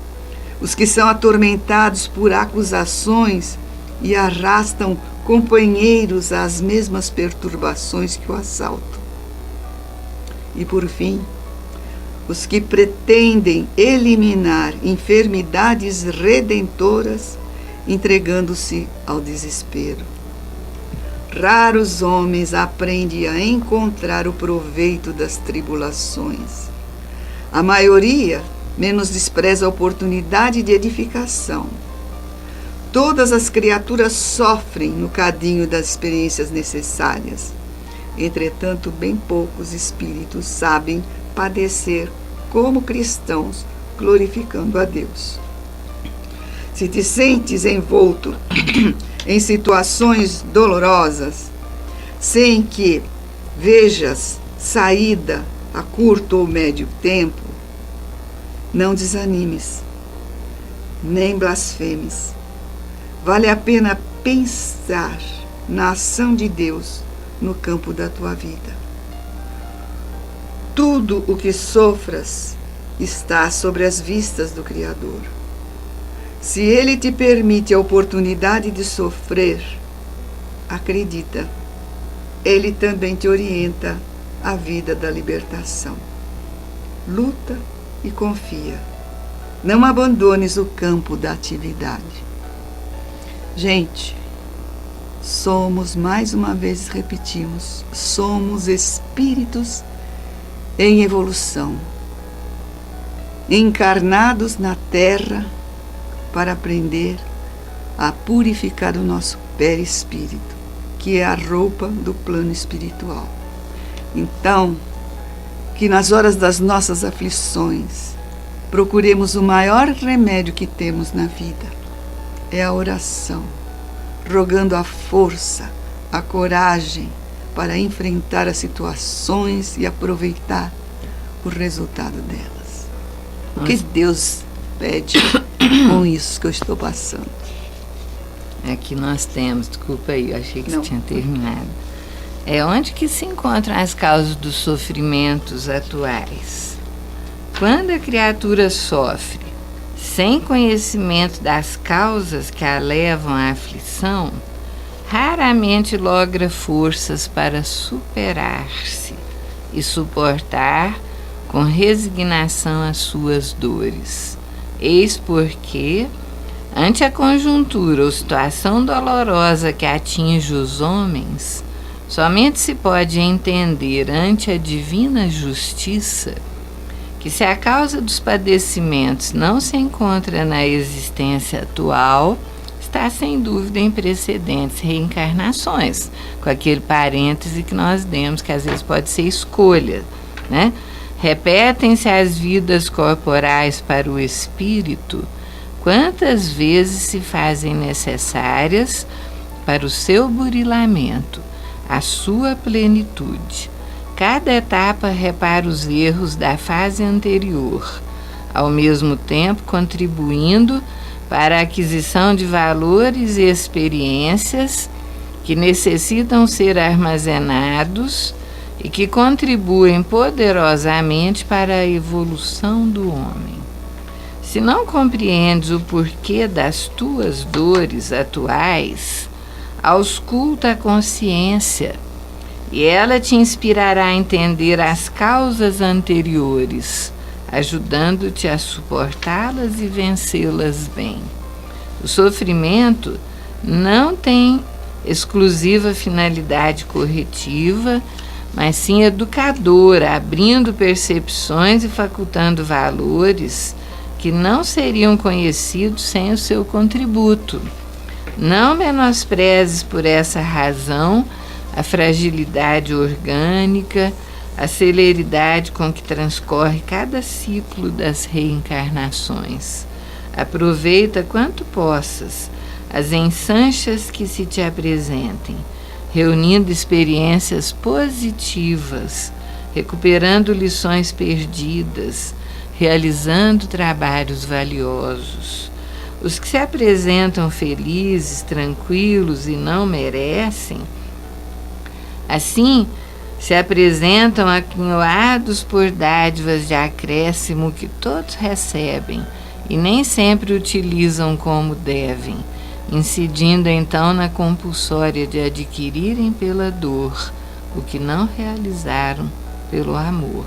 os que são atormentados por acusações e arrastam companheiros às mesmas perturbações que o assaltam. E, por fim, os que pretendem eliminar enfermidades redentoras, entregando-se ao desespero. Raros homens aprendem a encontrar o proveito das tribulações. A maioria menospreza a oportunidade de edificação. Todas as criaturas sofrem no cadinho das experiências necessárias. Entretanto, bem poucos espíritos sabem padecer como cristãos, glorificando a Deus. Se te sentes envolto em situações dolorosas, sem que vejas saída a curto ou médio tempo, não desanimes, nem blasfemes. Vale a pena pensar na ação de Deus no campo da tua vida. Tudo o que sofras está sobre as vistas do Criador. Se Ele te permite a oportunidade de sofrer, acredita, Ele também te orienta à vida da libertação. Luta e confia. Não abandones o campo da atividade. Gente, somos, mais uma vez repetimos, somos espíritos em evolução, encarnados na Terra para aprender a purificar o nosso perispírito, que é a roupa do plano espiritual. Então, que nas horas das nossas aflições, procuremos o maior remédio que temos na vida, é a oração, rogando a força, a coragem para enfrentar as situações e aproveitar o resultado delas. O que Deus pede com isso que eu estou passando? Aqui nós temos, desculpa aí, eu achei que Não. você tinha terminado. É onde que se encontram as causas dos sofrimentos atuais. Quando a criatura sofre sem conhecimento das causas que a levam à aflição, raramente logra forças para superar-se e suportar com resignação as suas dores. Eis porque, ante a conjuntura ou situação dolorosa que atinge os homens, somente se pode entender ante a divina justiça que, se a causa dos padecimentos não se encontra na existência atual, está sem dúvida em precedentes reencarnações, com aquele parêntese que nós demos, que às vezes pode ser escolha, né? Repetem-se as vidas corporais para o espírito, quantas vezes se fazem necessárias para o seu burilamento, a sua plenitude. Cada etapa repara os erros da fase anterior, ao mesmo tempo contribuindo para a aquisição de valores e experiências que necessitam ser armazenados e que contribuem poderosamente para a evolução do homem. Se não compreendes o porquê das tuas dores atuais, ausculta a consciência e ela te inspirará a entender as causas anteriores, ajudando-te a suportá-las e vencê-las bem. O sofrimento não tem exclusiva finalidade corretiva, mas sim educadora, abrindo percepções e facultando valores que não seriam conhecidos sem o seu contributo. Não menosprezes por essa razão a fragilidade orgânica, a celeridade com que transcorre cada ciclo das reencarnações. Aproveita quanto possas as ensanchas que se te apresentem, reunindo experiências positivas, recuperando lições perdidas, realizando trabalhos valiosos. Os que se apresentam felizes, tranquilos e não merecem, assim, se apresentam aquinhoados por dádivas de acréscimo que todos recebem e nem sempre utilizam como devem, incidindo então na compulsória de adquirirem pela dor o que não realizaram pelo amor.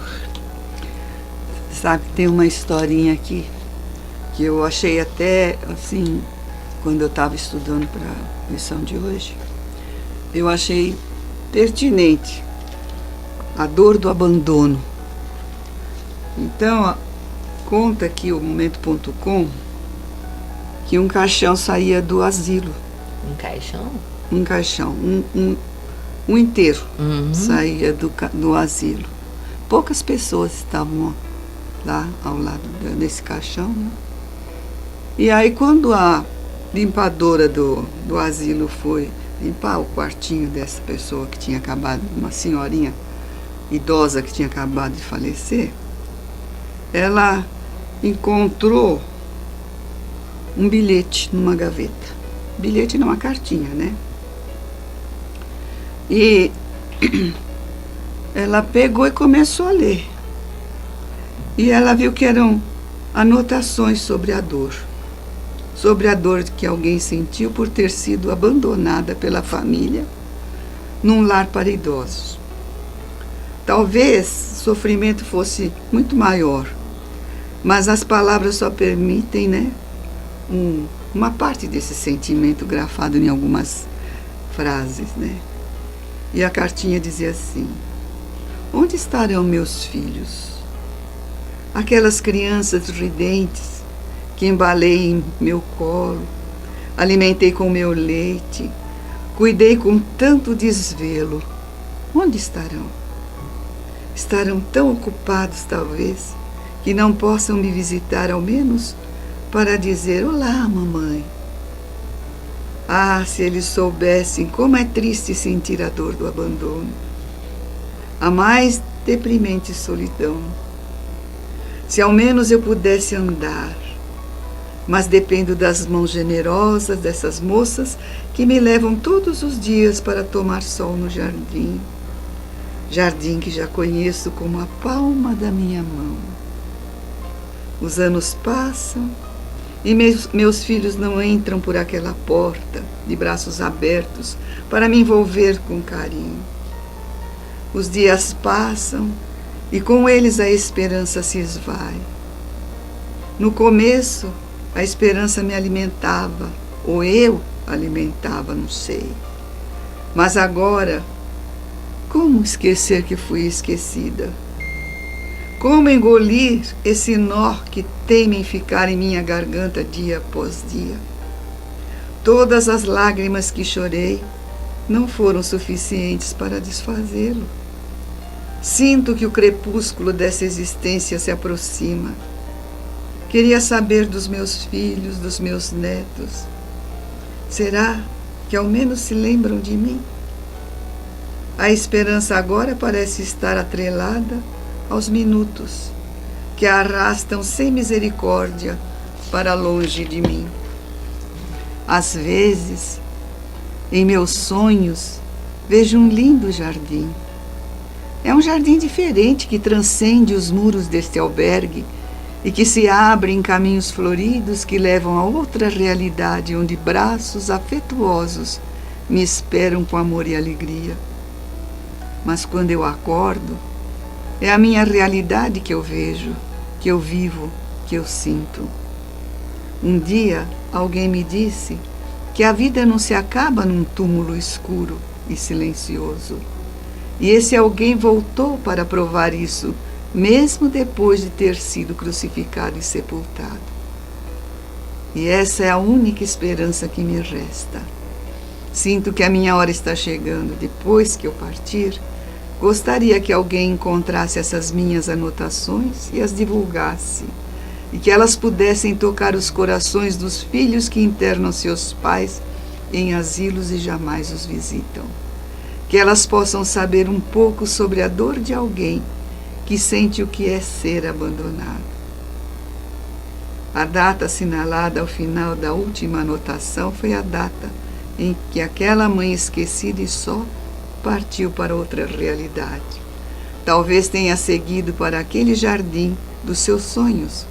Sabe, tem uma historinha aqui que eu achei até, assim, quando eu estava estudando para a lição de hoje, eu achei pertinente. A dor do abandono. Então, conta aqui o Momento.com que um caixão saía do asilo. Um caixão? Um caixão, um inteiro saía do asilo. Poucas pessoas estavam lá ao lado desse caixão, né? E aí, quando a limpadora do asilo foi limpar o quartinho dessa pessoa que tinha acabado, uma senhorinha idosa que tinha acabado de falecer, ela encontrou um bilhete numa gaveta. Bilhete não, uma cartinha, né? E ela pegou e começou a ler. E ela viu que eram anotações sobre a dor. Sobre a dor que alguém sentiu por ter sido abandonada pela família num lar para idosos. Talvez o sofrimento fosse muito maior, mas as palavras só permitem, né, uma parte desse sentimento grafado em algumas frases, né? E a cartinha dizia assim: onde estarão meus filhos? Aquelas crianças ridentes que embalei em meu colo, alimentei com meu leite, cuidei com tanto desvelo. Onde estarão? Estarão tão ocupados, talvez, que não possam me visitar, ao menos para dizer: olá, mamãe. Ah, se eles soubessem como é triste sentir a dor do abandono, a mais deprimente solidão. Se ao menos eu pudesse andar, mas dependo das mãos generosas dessas moças que me levam todos os dias para tomar sol no jardim. Jardim que já conheço como a palma da minha mão. Os anos passam e meus filhos não entram por aquela porta de braços abertos para me envolver com carinho. Os dias passam e com eles a esperança se esvai. No começo, a esperança me alimentava, ou eu alimentava, não sei. Mas agora, como esquecer que fui esquecida? Como engolir esse nó que teima em ficar em minha garganta dia após dia? Todas as lágrimas que chorei não foram suficientes para desfazê-lo. Sinto que o crepúsculo dessa existência se aproxima. Queria saber dos meus filhos, dos meus netos. Será que ao menos se lembram de mim? A esperança agora parece estar atrelada aos minutos que a arrastam sem misericórdia para longe de mim. Às vezes, em meus sonhos, vejo um lindo jardim. É um jardim diferente que transcende os muros deste albergue e que se abrem caminhos floridos que levam a outra realidade, onde braços afetuosos me esperam com amor e alegria. Mas quando eu acordo, é a minha realidade que eu vejo, que eu vivo, que eu sinto. Um dia, alguém me disse que a vida não se acaba num túmulo escuro e silencioso. E esse alguém voltou para provar isso, mesmo depois de ter sido crucificado e sepultado. E essa é a única esperança que me resta. Sinto que a minha hora está chegando. Depois que eu partir, gostaria que alguém encontrasse essas minhas anotações e as divulgasse, e que elas pudessem tocar os corações dos filhos que internam seus pais em asilos e jamais os visitam. Que elas possam saber um pouco sobre a dor de alguém que sente o que é ser abandonado. A data assinalada ao final da última anotação foi a data em que aquela mãe esquecida e só partiu para outra realidade. Talvez tenha seguido para aquele jardim dos seus sonhos,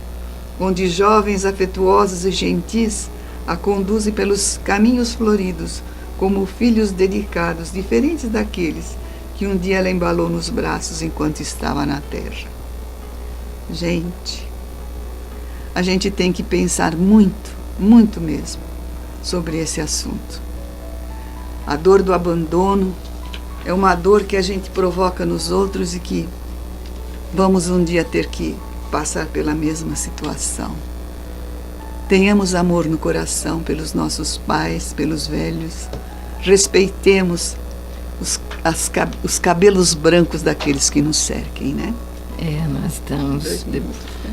onde jovens afetuosos e gentis a conduzem pelos caminhos floridos, como filhos dedicados, diferentes daqueles que um dia ela embalou nos braços enquanto estava na terra. A gente tem que pensar muito, muito mesmo, sobre esse assunto. A dor do abandono é uma dor que a gente provoca nos outros e que vamos um dia ter que passar pela mesma situação. Tenhamos amor no coração pelos nossos pais, pelos velhos. Respeitemos os cabelos brancos daqueles que nos cerquem, né? Nós estamos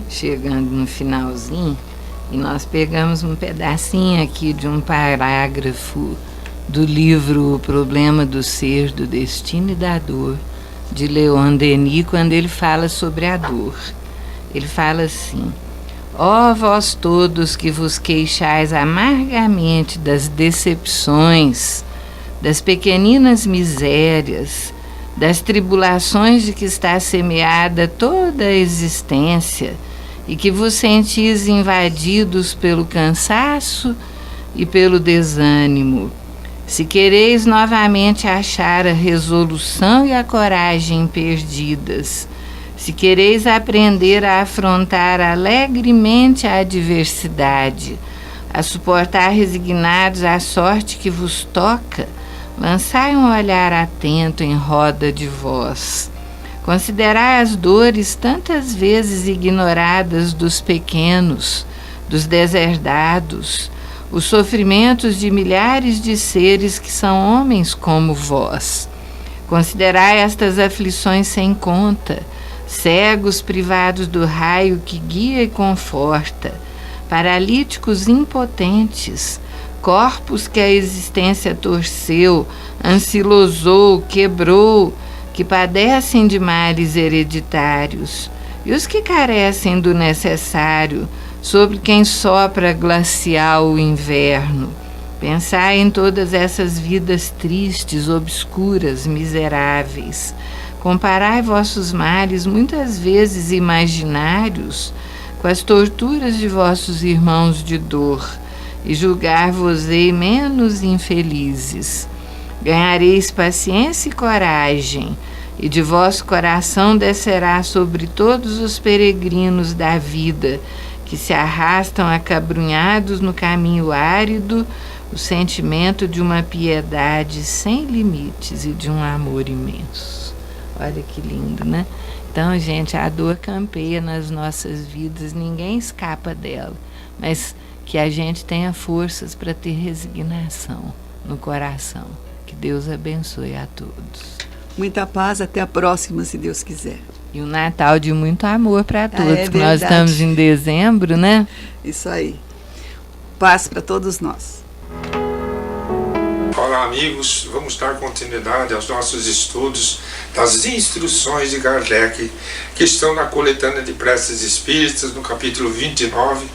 chegando no finalzinho e nós pegamos um pedacinho aqui de um parágrafo do livro O Problema do Ser, do Destino e da Dor, de Leon Denis, quando ele fala sobre a dor. Ele fala assim: ó vós todos que vos queixais amargamente das decepções, das pequeninas misérias, das tribulações de que está semeada toda a existência, e que vos sentis invadidos pelo cansaço e pelo desânimo. Se quereis novamente achar a resolução e a coragem perdidas, se quereis aprender a afrontar alegremente a adversidade, a suportar resignados a sorte que vos toca, lançai um olhar atento em roda de vós. Considerai as dores tantas vezes ignoradas dos pequenos, dos deserdados, os sofrimentos de milhares de seres que são homens como vós. Considerai estas aflições sem conta, cegos privados do raio que guia e conforta, paralíticos impotentes, corpos que a existência torceu, ancilosou, quebrou, que padecem de males hereditários, e os que carecem do necessário, sobre quem sopra glacial o inverno. Pensai em todas essas vidas tristes, obscuras, miseráveis. Comparai vossos males, muitas vezes imaginários, com as torturas de vossos irmãos de dor, e julgar-vos-ei menos infelizes. Ganhareis paciência e coragem, e de vosso coração descerá sobre todos os peregrinos da vida, que se arrastam acabrunhados no caminho árido, o sentimento de uma piedade sem limites e de um amor imenso. Olha que lindo, né? Então, gente, a dor campeia nas nossas vidas, ninguém escapa dela, mas que a gente tenha forças para ter resignação no coração. Que Deus abençoe a todos. Muita paz, até a próxima, se Deus quiser. E um Natal de muito amor para todos, é que nós estamos em dezembro, né? Isso aí. Paz para todos nós. Olá, amigos. Vamos dar continuidade aos nossos estudos das instruções de Kardec, que estão na coletânea de preces espíritas, no capítulo 29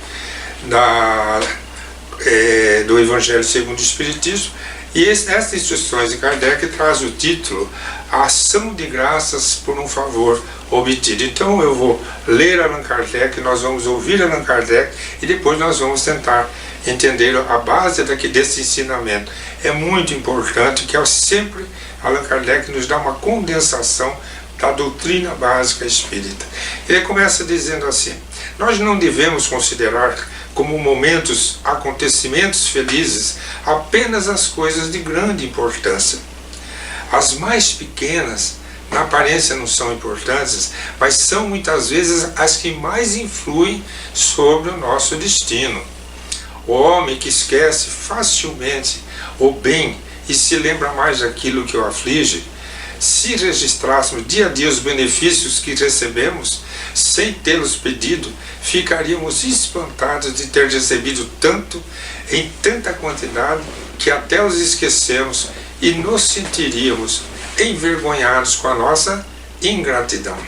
do Evangelho segundo o Espiritismo. E essas instruções de Kardec traz o título A Ação de Graças por um Favor obtido. Então eu vou ler Allan Kardec, nós vamos ouvir Allan Kardec e depois nós vamos tentar entender a base desse ensinamento. É muito importante que sempre Allan Kardec nos dá uma condensação da doutrina básica espírita. Ele começa dizendo assim: nós não devemos considerar como momentos, acontecimentos felizes, apenas as coisas de grande importância. As mais pequenas, na aparência não são importantes, mas são muitas vezes as que mais influem sobre o nosso destino. O homem que esquece facilmente o bem e se lembra mais daquilo que o aflige, se registrássemos dia a dia os benefícios que recebemos, sem tê-los pedido, ficaríamos espantados de ter recebido tanto, em tanta quantidade, que até os esquecemos e nos sentiríamos envergonhados com a nossa ingratidão.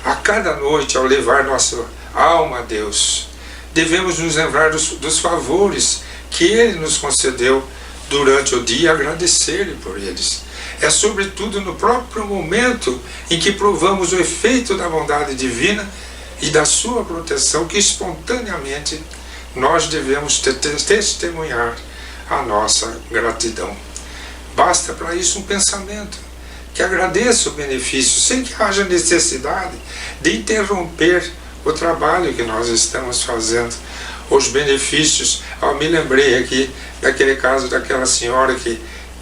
A cada noite, ao levar nossa alma a Deus, devemos nos lembrar dos favores que Ele nos concedeu durante o dia e agradecer-lhe por eles. É sobretudo no próprio momento em que provamos o efeito da bondade divina e da sua proteção que espontaneamente nós devemos testemunhar a nossa gratidão. Basta para isso um pensamento que agradeça o benefício, sem que haja necessidade de interromper o trabalho que nós estamos fazendo. Os benefícios, eu me lembrei aqui daquele caso daquela senhora que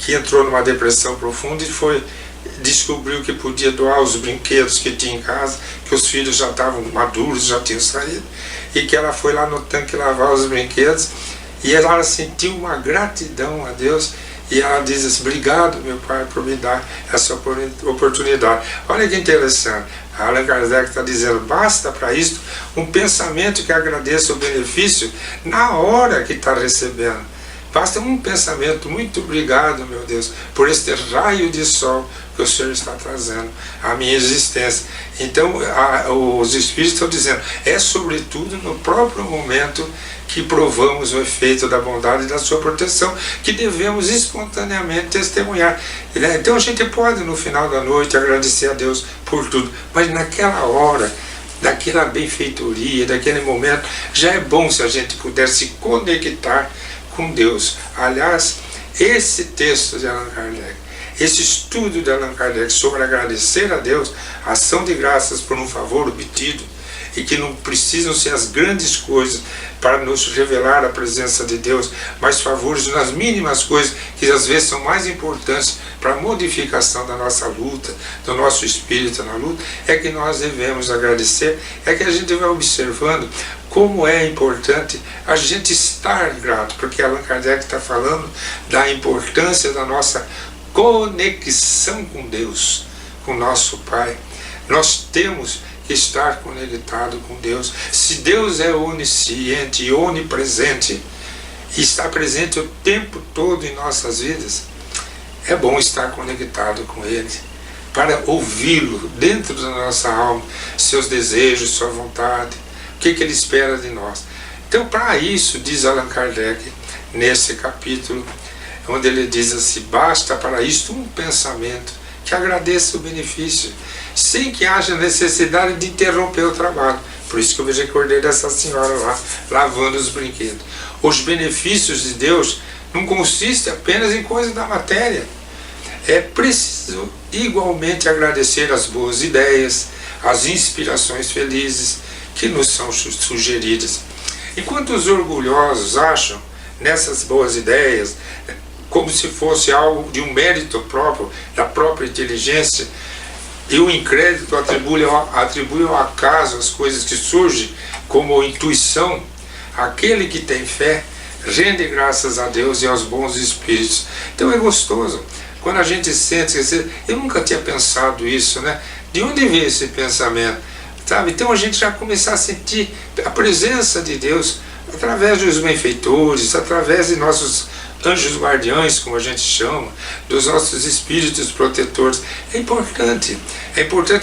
entrou numa depressão profunda e descobriu que podia doar os brinquedos que tinha em casa, que os filhos já estavam maduros, já tinham saído, e que ela foi lá no tanque lavar os brinquedos, e ela sentiu uma gratidão a Deus, e ela diz assim: obrigado, meu Pai, por me dar essa oportunidade. Olha que interessante, Allan Kardec está dizendo: basta para isso um pensamento que agradeça o benefício na hora que está recebendo. Basta um pensamento: muito obrigado, meu Deus, por este raio de sol que o Senhor está trazendo à minha existência. Então, os Espíritos estão dizendo, é sobretudo no próprio momento que provamos o efeito da bondade e da sua proteção, que devemos espontaneamente testemunhar. Então a gente pode, no final da noite, agradecer a Deus por tudo, mas naquela hora, daquela benfeitoria, daquele momento, já é bom se a gente puder se conectar com Deus. Aliás, esse texto de Allan Kardec, esse estudo de Allan Kardec sobre agradecer a Deus, ação de graças por um favor obtido, e que não precisam ser as grandes coisas para nos revelar a presença de Deus, mas favores nas mínimas coisas que às vezes são mais importantes para a modificação da nossa luta, do nosso espírito na luta, é que nós devemos agradecer, é que a gente vai observando como é importante a gente estar grato, porque Allan Kardec está falando da importância da nossa conexão com Deus, com nosso Pai. Nós temos que estar conectado com Deus. Se Deus é onisciente e onipresente e está presente o tempo todo em nossas vidas, é bom estar conectado com Ele, para ouvi-lo dentro da nossa alma, seus desejos, sua vontade, o que Ele espera de nós. Então, para isso, diz Allan Kardec, nesse capítulo, onde ele diz assim: basta para isto um pensamento que agradeça o benefício, sem que haja necessidade de interromper o trabalho. Por isso que eu me recordei dessa senhora lá, lavando os brinquedos. Os benefícios de Deus não consistem apenas em coisas da matéria. É preciso igualmente agradecer as boas ideias, as inspirações felizes que nos são sugeridas. Enquanto os orgulhosos acham nessas boas ideias como se fosse algo de um mérito próprio, da própria inteligência, e o incrédito atribui ao acaso as coisas que surgem como intuição, aquele que tem fé rende graças a Deus e aos bons espíritos. Então é gostoso quando a gente sente, eu nunca tinha pensado isso, né? De onde veio esse pensamento? Sabe? Então a gente já começar a sentir a presença de Deus através dos benfeitores, através de nossos anjos guardiães, como a gente chama, dos nossos espíritos protetores. É importante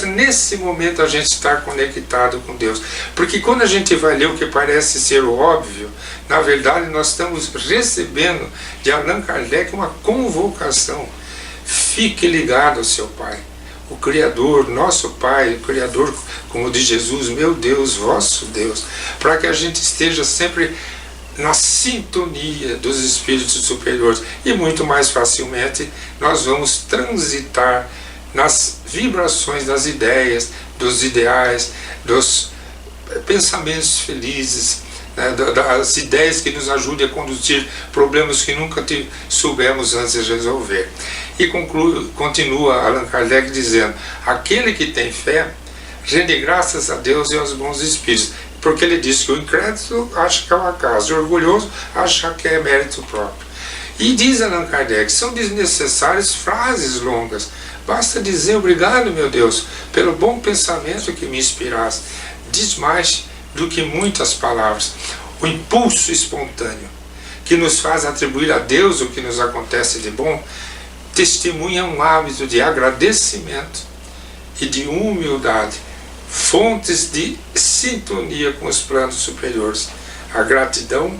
nesse momento a gente estar conectado com Deus, porque quando a gente vai ler o que parece ser o óbvio, na verdade nós estamos recebendo de Allan Kardec uma convocação: fique ligado ao seu Pai, o Criador, nosso Pai, o Criador como de Jesus, meu Deus, vosso Deus, para que a gente esteja sempre na sintonia dos espíritos superiores e muito mais facilmente nós vamos transitar nas vibrações das ideias, dos ideais, dos pensamentos felizes, né, das ideias que nos ajudem a conduzir problemas que nunca soubemos antes de resolver. E continua Allan Kardec dizendo: aquele que tem fé rende graças a Deus e aos bons espíritos, porque ele diz que o incrédulo acha que é um acaso, o orgulhoso acha que é mérito próprio. E diz Allan Kardec: são desnecessárias frases longas, basta dizer obrigado, meu Deus, pelo bom pensamento que me inspiraste. Diz mais do que muitas palavras. O impulso espontâneo que nos faz atribuir a Deus o que nos acontece de bom testemunha um hábito de agradecimento e de humildade, fontes de sintonia com os planos superiores. A gratidão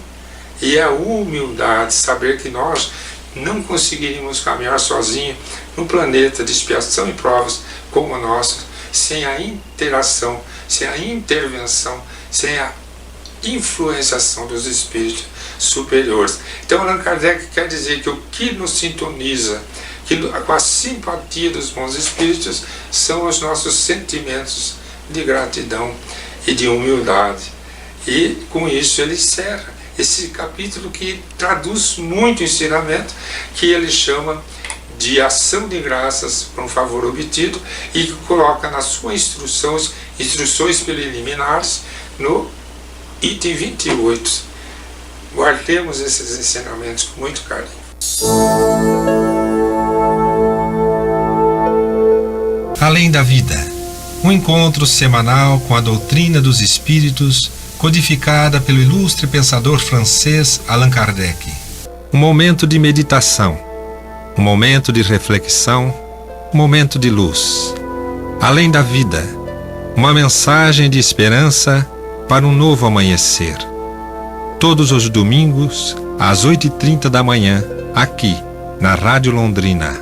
e a humildade, saber que nós não conseguiríamos caminhar sozinhos num planeta de expiação e provas como o nosso, sem a interação, sem a intervenção, sem a influenciação dos espíritos superiores. Então Allan Kardec quer dizer que o que nos sintoniza com a simpatia dos bons espíritos são os nossos sentimentos de gratidão e de humildade. E com isso ele encerra esse capítulo que traduz muito ensinamento, que ele chama de ação de graças por um favor obtido, e que coloca nas suas instruções preliminares no item 28. Guardemos esses ensinamentos com muito carinho. Além da vida, um encontro semanal com a doutrina dos espíritos, codificada pelo ilustre pensador francês Allan Kardec. Um momento de meditação, um momento de reflexão, um momento de luz. Além da vida, uma mensagem de esperança para um novo amanhecer. Todos os domingos, às 8h30 da manhã, aqui, na Rádio Londrina.